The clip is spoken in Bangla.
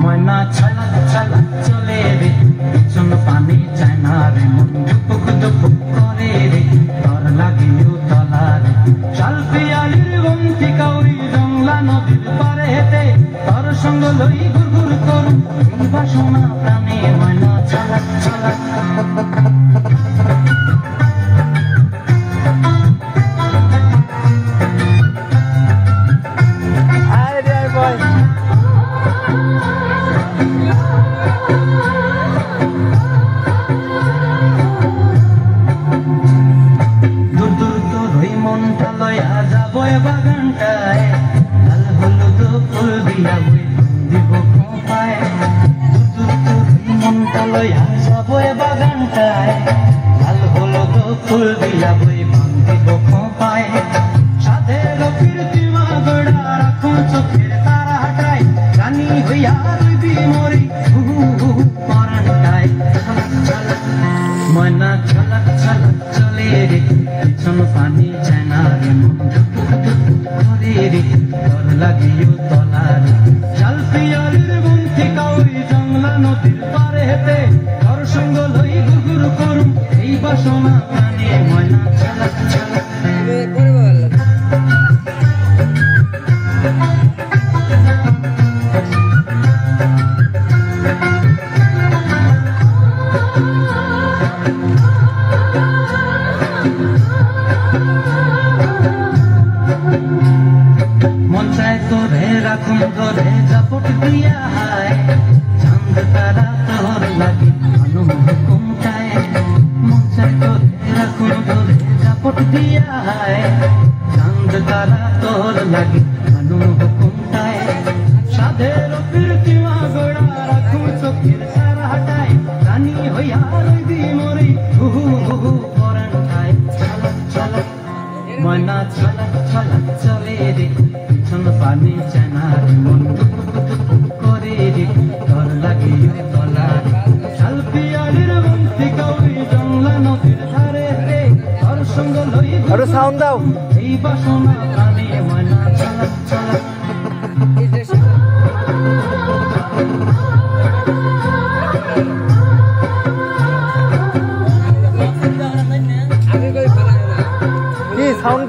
ময়না ছালা ছালা চলে রে পিছন পানি চায় না রে মন দুপুক দুপুক করে রে তর লাগিও তলা রে শাল পিয়ালির বন্তি কাউরি জংলা নদীর পারে হেতে তর সঙ্গ লই ঘুর ঘুর করু এই বাসনা প্রাণে ময়না ছালা ছালা বাগানটায় লাল হলুদ ফুল দিয়া বই দিব খোপায় মনটা লইয়া যাব বাগানটায় লাল হলুদ ফুল দিয়া বই দিব খোপায় সাধের কীর্তিমা গোড়া রাখো চোখের তারা হাটায় রানী হইয়া রইবি মরি পরানটায় ময়না ছলক ছলক চলে রে পিছন পানি চায় না রে তর লাগিও তলার শাল পিয়ালির বন্তি কাউরি জংলা নদীর পারে হেতে তর সঙ্গ লই গুগুর করুম এই বাসনা প্রাণে ময়না ছলক ছলক মন চায় তোরে রাখুন ধরে জাপট দিয়া হায় চাঁদ তারা তোর লাগে অনুমুকুম চায় মন চায় তোরে রাখুন ধরে জাপট দিয়া হায় চাঁদ তারা তোর লাগে অনুমুকুম চায় সাধের কীর্তিমা গোড়া রাখুন চোখের সারা হাটায় রানী হইয়া রইবি মরি হুহু হুহু পরান খায় ছলক ছলক ময়না ছলক ছলক চলে রে পিছন পানি চানার মন করে রে তর লাগিও তলার শাল পিয়ালির বন্তি কাউরি জংলা নদীর ধারে রে তর সঙ্গ লই আরো সাউন্ড দাও এই বাসনা প্রাণে ময়না ছলক ছলক সাউন্ড